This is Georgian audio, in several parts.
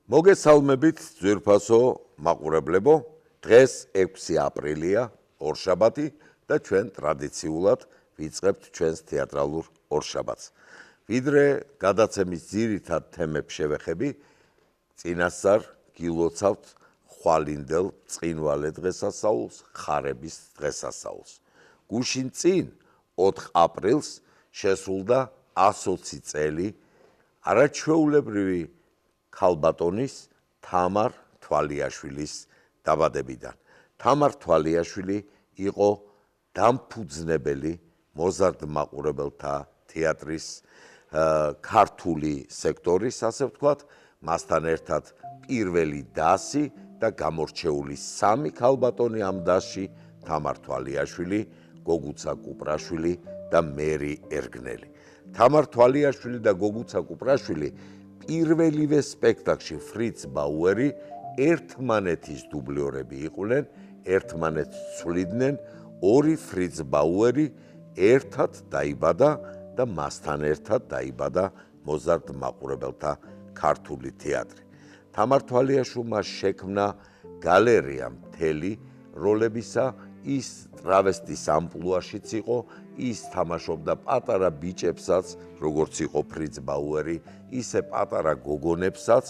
მოგესალმებით ძვირფასო მაყურებლებო, დღეს 6 აპრილია, ორშაბათი და ჩვენ ტრადიციულად ვიწყებთ ჩვენს თეატრალურ ორშაბათს. ვიდრე გადაცემის ძირითად თემებს შევეხები, წინასწარ გილოცავთ ხვალინდელ წყინვალე დღესასწაულს, ხარების დღესასწაულს. გუშინ წინ 4 აპრილს შესრულდა 120 წელი არაჩვეულებრივი ქალბატონის თამარ თვალიაშვილის დაბადებიდან. თამარ თვალიაშვილი იყო დამფუძნებელი მოზარდ მაყურებელთა თეატრის ქართული სექტორის, ასე ვთქვათ, მასთან ერთად პირველი დასი და გამორჩეული 3 ქალბატონი ამ დასში, თამარ თვალიაშვილი, გოგუცა კუპრაშვილი და მერი ერგნელი. თამარ თვალიაშვილი და გოგუცა კუპრაშვილი პირველივე სპექტაკლში ფრიც ბაუერი ერთმანეთის დუბლიორები იყვნენ, ერთმანეთს ცვლიდნენ, 2 ფრიც ბაუერი ერთად დაიბადა და მასთან ერთად დაიბადა მოზარდ მაყურებელთა ქართული თეატრი. თამარ თვალიაშვილმა შექმნა გალერეა მთელი როლებისა, ის ტრავესტის ამპლუაშიც იყო, ის თამაშობდა პატარა ბიჭებსაც, როგორც იყო ფრიც ბაუერი, ისე პატარა გოგონებსაც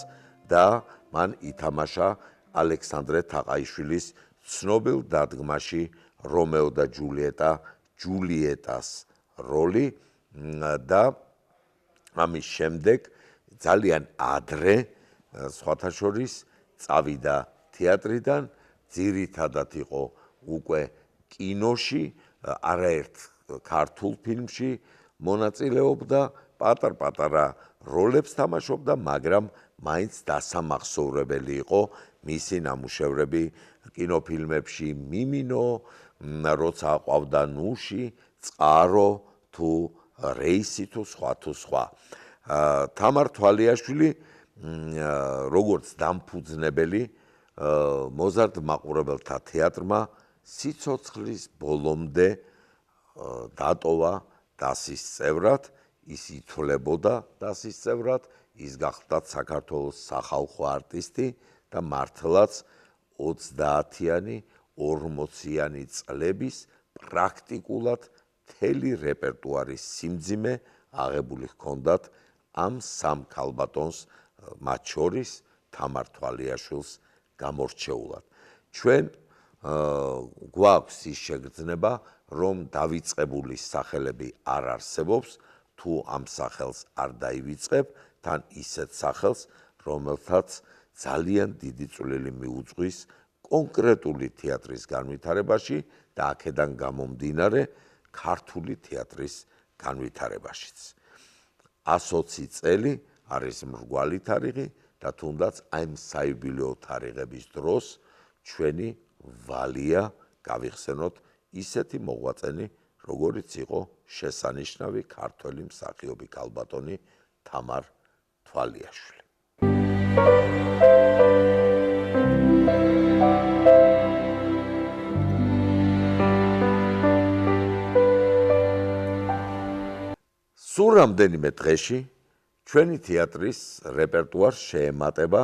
და მან ითამაშა ალექსანდრე თაყაიშვილის ცნობილ დადგმაში რომეო და ჯულიეტას როლი და ამის შემდეგ ძალიან ადრე სხვათა შორის წავიდა თეატრიდან, ძირითადად იყო უკვე კინოში, არაერთ ქართულ ფილმში მონაწილეობდა, პატარ-პატარა როლებს თამაშობდა, მაგრამ მაინც დასამახსოვრებელი იყო მისი ნამუშევრები კინოფილმებში მიმინო, როცა აყვავდა ნუში, წყარო თუ რეისი თუ სხვა. თამარ თვალიაშვილი როგორც დამფუძნებელი მოზარდ მაყურებელთა თეატრმა სიცოცხლის ბოლომდე დატოვა დასის წევრად, ის ითვლებოდა დასის წევრად, ის გახლდათ საქართველოს სახალხო არტისტი და მართლაც 30-იანი, 40-იანი წლების პრაქტიკულად მთელი რეპერტუარის სიმძიმე აღებული ჰქონდათ ამ 3 ქალბატონს, მათ შორის თამარ თვალიაშვილს გამორჩეულად. ჩვენ გვაქვს ის შეგრძნება, რომ დავიწყებული სახელები არ არსებობს, თუ ამ სახელს არ დაივიწყებ, თან ისეთ სახელს, რომელთაც ძალიან დიდი წვლილი მიუძღვის კონკრეტული თეატრის განვითარებაში და აქედან გამომდინარე ქართული თეატრის განვითარებაშიც. 120 წელი არის მრგვალი თარიღი და თუნდაც ამ საიუბილეო თარიღების დროს ჩვენი ვალია გავიხსენოთ ისეთი მოღვაწენი, როგორიც იყო შესანიშნავი ქართველი მსახიობი ქალბატონი თამარ თვალიაშვილი. სულ რამდენიმე დღეში ჩვენი თეატრის რეპერტუარს შეემატება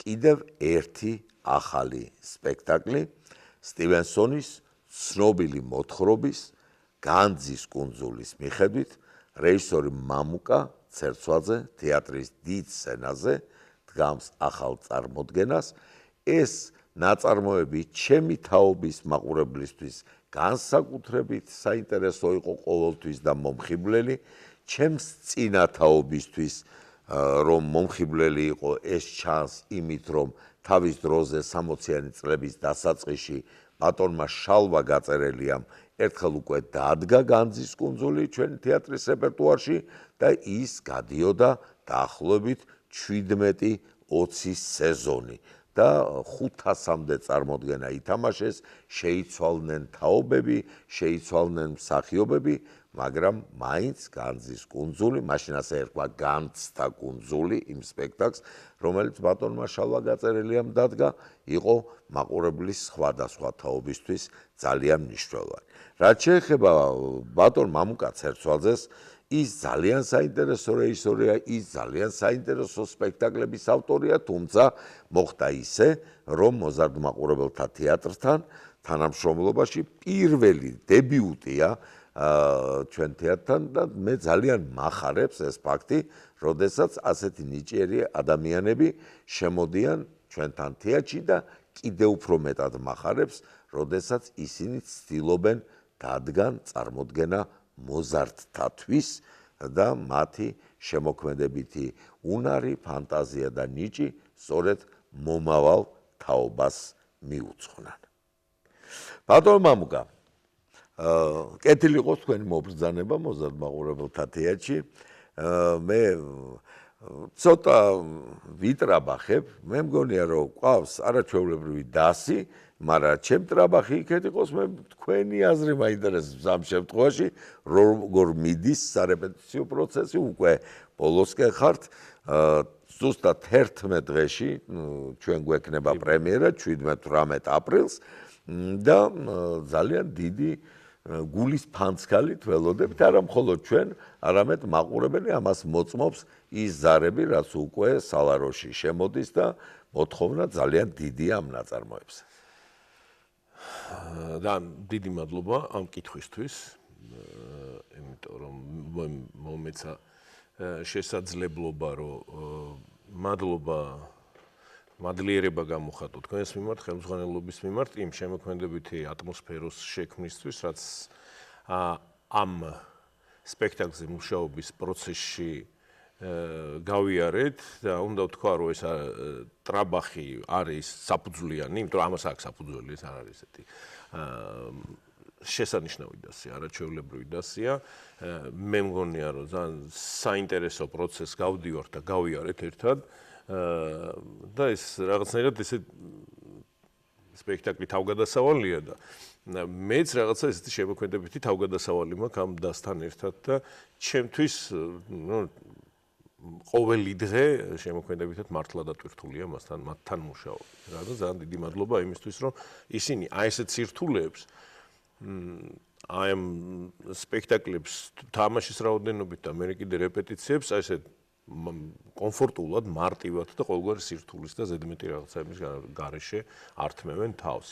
კიდევ ერთი ახალი სპექტაკლი სტივენსონის ცნობილი მოთხრობის განძის კუნძულის მიხედვით რეჟისორი მამუკა ცერცვაძე თეატრის დიდ სცენაზე დგამს ახალ წარმოდგენას. ეს ნაწარმოები ჩემი თაობის მაყურებლისთვის განსაკუთრებით საინტერესო იყო ყოველთვის და მომხიბვლელი, ჩემს წინათაობისთვის, რომ მომხიბვლელი იყო, ეს ჩანს იმით, რომ თავის დროზე 60-იანი წლების დასაწყისში ბატონმა შალვა გაწერელიამ ერთხელ უკვე დადგა განძის კუნძული ჩვენი თეატრის რეპერტუარში და ის გადიოდა დაახლოებით 17-20 სეზონი და 500-მდე წარმოდგენა ითამაშეს, შეიცვალნენ თაობები, შეიცვალნენ მსახიობები, მაგრამ მაინც განძის კუნძული, მაშინ ასე ერქვა განცდა კუნძული იმ სპექტაკლს, რომელიც ბატონმა შალვა გაწერელიამ დადგა, იყო მაყურებლის სხვადასხვა თაობისთვის ძალიან მნიშვნელოვანი. რაც შეეხება ბატონ მამუკა ცერცვალძეს, ის ძალიან საინტერესო რეჟისორია, ის ძალიან საინტერესო სპექტაკლების ავტორია, თუმცა მოხდა ისე, რომ მოზარდ მაყურებელთა თეატრთან თანამშრომლობაში პირველი დებიუტია ჩვენ თეატრთან და მე ძალიან მახარებს ეს ფაქტი, როდესაც ასეთი ნიჭიერი ადამიანები შემოდიან ჩვენთან თეატრში და კიდევ უფრო მეტად მახარებს, როდესაც ისინი ცდილობენ დადგან წარმოდგენა მოზარდთათვის და მათი შემოქმედებითი უნარი, ფანტაზია და ნიჭი სწორედ მომავალ თაობას მიუძღვნან. ბატონო მამუკა, კეთილი იყოს თქვენი მობრძანება მოზარდ მაყურებელთა თეატრში. მე ცოტა ვიტრაბახებ, მე მგონია რომ ყავს არაჩვეულებრივი დასი, მაგრამ ჩემ ტრაბახი იქეთ იყოს, მე თქვენი აზრი მაინტერესებს ამ შემთხვევაში, როგორ მიდის სარეპეტიციო პროცესი, უკვე ბოლოსკენ ხართ, ზუსტად 11 დღეში ჩვენ გვექნება პრემიერა 17-18 აპრილს და ძალიან დიდი გულის ფანცქალით ველოდებით, არა მხოლოდ ჩვენ, არამედ მაყურებელი ამას მოწმობს ის ზარები, რაც უკვე სალაროში შემოდის და მოთხოვნა ძალიან დიდია ამ ნაწარმოებზე. და დიდი მადლობა ამ კითხვისთვის, იმიტომ რომ მომეცა შესაძლებლობა, რომ მადლიერება გამოხატო თქვენს მიმართ, ხელმძღვანელობის მიმართ იმ შემოქმედებითი ატმოსფეროს შექმნისთვის, რაც ამ სპექტაკლზე მუშაობის პროცესში გავიარეთ და უნდა ვთქვა, რომ ეს ტრაბახი არის საფუძვლიანი, იმიტომ რომ ამას აქვს საფუძველი, ეს არ არის ესეთი შესანიშნავი დასი, არაჩვეულებრივი დასია. მე მგონია, რომ ძალიან საინტერესო პროცესს გავდივართ და გავიარეთ ერთად და ეს რაღაცნაირად ესე სპექტაკლი თავგადასავალია და მეც რაღაცა ესეთი შემოქმედებითი თავგადასავალი მაქვს ამ დასთან ერთად და ჩემთვის ყოველი დღე შემოქმედებითად მართლა დატვირთულია მათთან მუშაობა. რა და ძალიან დიდი მადლობა იმისთვის, რომ ისინი აი ესეთ სირთულეებს აი ამ სპექტაკლებს თამაშის რაოდენობით და მე კიდე რეპეტიციებს აი ესეთ კომფორტულად, მარტივად და ყოველგვარი სირთულის და ზედმეტი რაღაცების გარეშე ართმევენ თავს.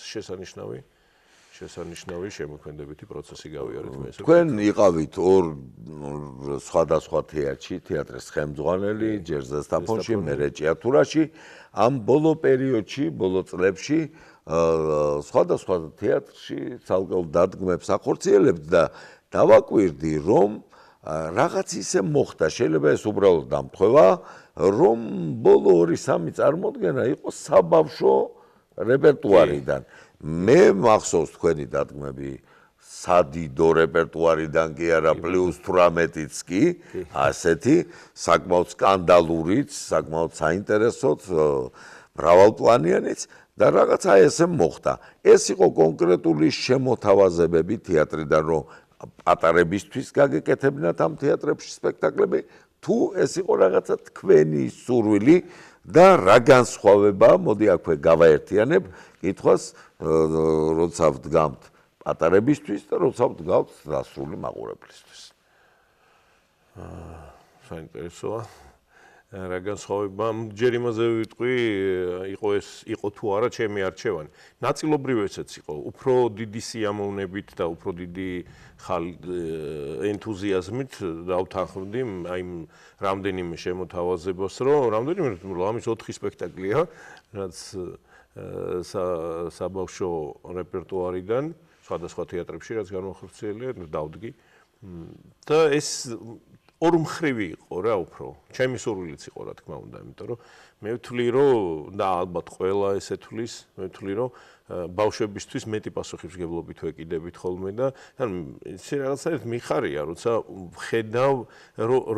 შესანიშნავი შემოქმედებითი პროცესი გავიარეთ მე. თქვენ იყავით ორ სხვადასხვა თეატრში, თეატრის ხელმძღვანელი, ჯერ ზესტაფონში, მერე ჭიათურაში. ამ ბოლო პერიოდში, ბოლო წლებში სხვადასხვა თეატრში ცალკეულ დადგმებს ახორციელებთ და დავაკვირდი, რომ რაღაც ისე მოხდა, შეიძლება ეს უბრალოდ დამთხოვა, რომ ბოლო 2-3 წარმოდგენა იყო საბავშვო რეპერტუარიდან. მე მახსოვს თქვენი დადგმები სადიდო რეპერტუარიდან კი არა, პლუს 18-იც კი, ასეთი საკმაოდ სკანდალურიც, საკმაოდ საინტერესოც, მრავალპლანიანიც და რაღაცა ესე მოხდა. ეს იყო კონკრეტული შემოთავაზებები თეატრიდან, რომ პატარებისთვის გაგეკეთებინათ ამ თეატრებში სპექტაკლები, თუ ეს იყო რაღაცა თქვენი სურვილი და რა განსხვავება, მოდი აქვე გავაერთიანებ კითხვას, როცა ვდგამთ პატარებისთვის და როცა ვდგავთ დასრული მაყურებლისთვის. საინტერესოა. რა განსხვავება, ჯერ იმაზე ვიტყვი, იყო თუ არა ჩემი არჩევანი. ნაწილობრივ ესეც იყო, უფრო დიდი სიამოვნებით და უფრო დიდი ენთუზიაზმით დავთანხმდი აი რამდენიმე შემოთავაზებას, რომ რამდენიმე ამის 4 სპექტაკლია, რაც საბავშვო რეპერტუარიდან, სხვადასხვა თეატრებში, რაც განახორციელია, დავდგი. და ეს ორმხრივი იყო რა უფრო. ჩემი სურვილიც იყო რა თქმა უნდა, იმიტომ რომ მე ვთვლი რომ და ალბათ ყველა ესე თვლის, მე ვთვლი რომ ბავშვებისთვის მეტი პასუხისმგებლობით ვეკიდებით ხოლმე და ისე რაღაცა მიხარია, როცა ვხედავ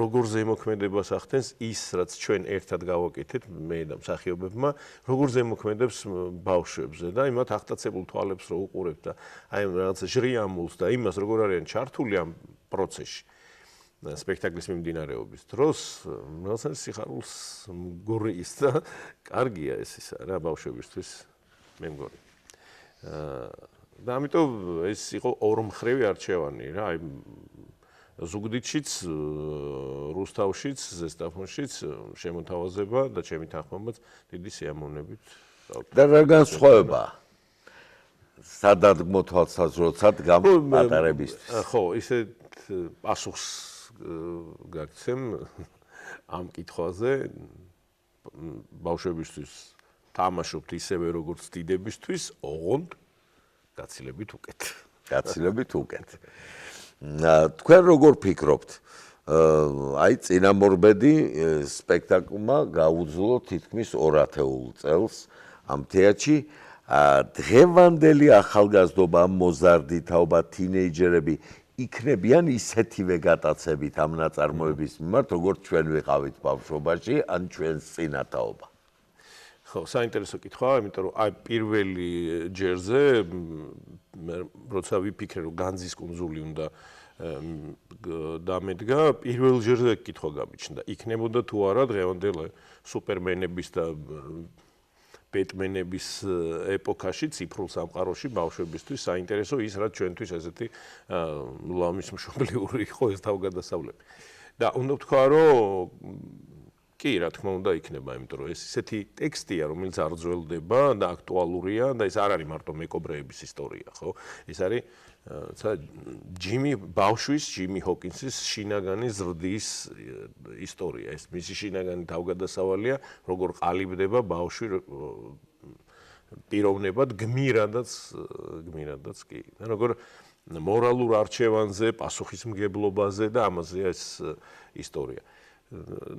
როგორ ზემოქმედებას ახდენს ის, რაც ჩვენ ერთად გავაკეთეთ, მე და მსახიობებმა, როგორ ზემოქმედებს ბავშვებზე და იმათ აღტაცებულ თვალებს რო უყურებ და აი რაღაცა ჟრიამულს და იმას როგორ არიან ჩართული ამ პროცესში. სპექტაკლის მიმდინარეობის დროს რაღაცა სიხარულს მგურიის და კარგია ეს ისა რა ბავშვებისთვის მე მგონი. და ამიტომ ეს იყო ორმხრივი არჩევანი რა, აი ზუგდიდშიც, რუსთავშიც, ზესტაფონშიც შემოთავაზება და ჩემი თანხმობაც დიდი სიამოვნებით. და რა განსხვავებაა? სადადგმო თვალსაზრისით პატარებისთვის. ხო, ისეთ პასუხს გაგცემ ამ კითხვაზე. ბავშვებისთვის თამაშობთ ისევე როგორც დიდებისთვის, ოღონდ გაცილებით უკეთ. გაცილებით უკეთ. თქვენ როგორ ფიქრობთ? აი წინამორბედი სპექტაკლმა გაუძლო თითქმის 2 ათეულ წელს ამ თეატრში. დღევანდელი ახალგაზრდობა, მოზარდი თაობა, თინეიჯერები იქნებიან ისეთივე გატაცებით ამ ნაწარმოების მიმართ, როგორც ჩვენ ვიყავით ბავშვობაში, ან ჩვენს წინათაობა. ხო, საინტერესო კითხვაა, იმიტომ რომ აი პირველი ჯერზე როცა ვიფიქრე რომ განძის კუნძული უნდა დამედგა, პირველ ჯერზე კითხვა გამიჩნდა. იქნებოდა თუ არა დღევანდელ სუპერმენების და ბეტმენების ეპოქაში, ციფრულ სამყაროში ბავშვებისთვის საინტერესო ის, რაც ჩვენთვის ესეთი ლამის მშობლიური იყო ეს თავგადასავლები. და უნდა ვთქვა, რომ კი, რა თქმა უნდა იქნება, იმიტომ რომ ეს ისეთი ტექსტია, რომელიც არ ძველდება და აქტუალურია და ეს არ არის მარტო მეკობრეების ისტორია, ხო? ეს არის ბავშვის ჯიმი ჰოკინსის შინაგანი ზრდის ისტორია. ეს მისი შინაგანი თავგადასავალია, როგორ ყალიბდება ბავშვი პიროვნებად გმირადაც კი. და როგორ მორალურ არჩევანზე, პასუხისმგებლობაზე და ამაზეა ეს ისტორია.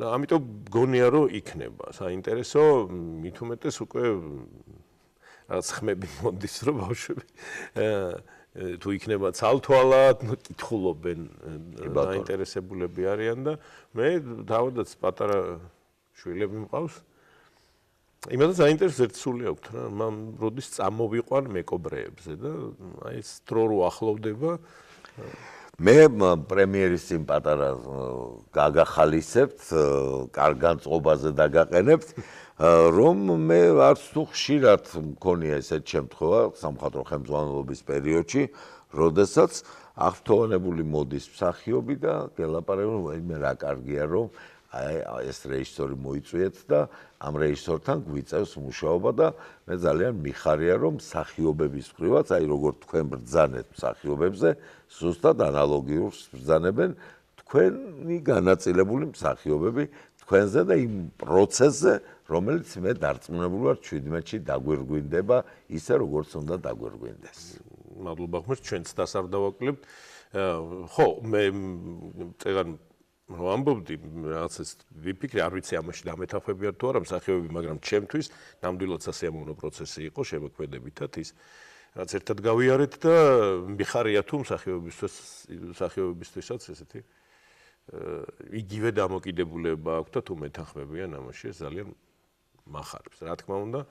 და ამიტომ გონია რომ იქნება საინტერესო, მით უმეტეს უკვე რაც ხმები მონდის რომ ბავშვები თუ იქნება ცალთვალად, კითხულობენ, დაინტერესებულები არიან და მე თავადაც პატარა შვილები მყავს. იმედად საინტერესო ერთი სული აქვთ რა, მან როდის წამოვიყვან მეკობრეებზე და აი ეს დრო რო ახლოვდება. მე პრემიერის წინ პატარა გაგახალისებთ, კარგ განწყობაზე დაგაყენებთ, რომ მე არც თუ ხშირად მქონია ესეთი შემთხვევა სამხატვრო ხელმძღვანელობის პერიოდში, როდესაც აღფრთოვანებული მოდის მსახიობი და გელაპარაკებენ, ვაიმე რა კარგია რომ აი ეს რეჟისორი მოიწვიეთ და ამ რეჟისორთან გვიწევს მუშაობა და მე ძალიან მიხარია რომ მსახიობების მხრივაც, აი როგორ თქვენ ბრძანეთ მსახიობებზე, ზუსტად ანალოგიურს ბრძანებენ თქვენი განაწილებული მსახიობები თქვენზე და იმ პროცესზე, რომელიც მე დარწმუნებული ვარ 17-ში დაგვირგვინდება ისე როგორც უნდა დაგვირგვინდეს. მადლობა ხმებს, ჩვენც დასარდავაკლებთ. ხო, მე წეგან რომ ამბობდი, რაღაც ეს ვიფიქრე, არ ვიცი ამაში დამეთახმებია თუ არა მსახიობები, მაგრამ ჩემთვის ნამდვილად სასიამოვნო პროცესი იყო შემოქმედებითად ის, რაც ერთად გავიარეთ და მიხარია თუ მსახიობებისთვისაც ესეთი იგივე დამოკიდებულება აქვს და თუ მეთანხმებიან ამაში, ეს ძალიან მახარებს. რა თქმა უნდა,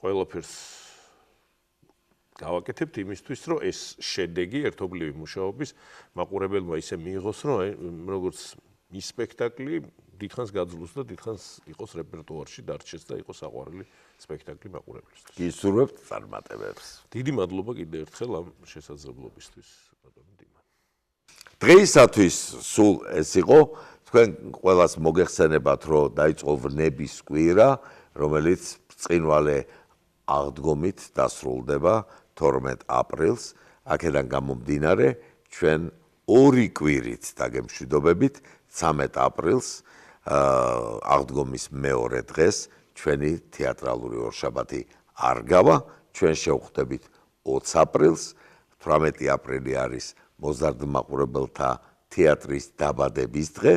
ყველაფერს გავაკეთებთ იმისთვის, რომ ეს შედეგი ერთობლივი მუშაობის მაყურებელმა ისე მიიღოს, რომ როგორც ის სპექტაკლი დიდხანს გაძლოს და დიდხანს იყოს რეპერტუარში დარჩეს და იყოს საყვარელი სპექტაკლი მაყურებლისთვის. გისურვებთ წარმატებებს. დიდი მადლობა კიდევ ერთხელ ამ შესაძლებლობისთვის, ბატონო დიმა. დღეისათვის სულ ეს იყო, თქვენ ყველას მოგეხსენებათ, რომ დაიწყო ვნების კვირა, რომელიც ბრწყინვალე აღდგომით დასრულდება 12 აპრილს, აქედან გამომდინარე, ჩვენ 2 კვირით დაგემშვიდობებით 13 აპრილს აღდგომის მეორე დღეს ჩვენი თეატრალური ორშაბათი არ გავა, ჩვენ შევხვდებით 20 აპრილს, 18 აპრილი არის მოზარდ მაყურებელთა თეატრის დაბადების დღე,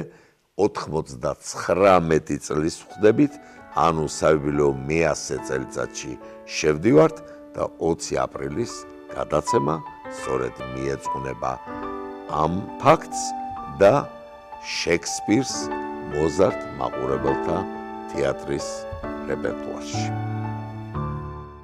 99 წლის ვხვდებით, ანუ საიუბილეო 100 წელიწადში შევდივართ და 20 აპრილის გადაცემა სწორედ მიეძღვნება ამ ფაქტს და შექსპირს მოზარდ მაყურებელთა თეატრის რეპერტუარში.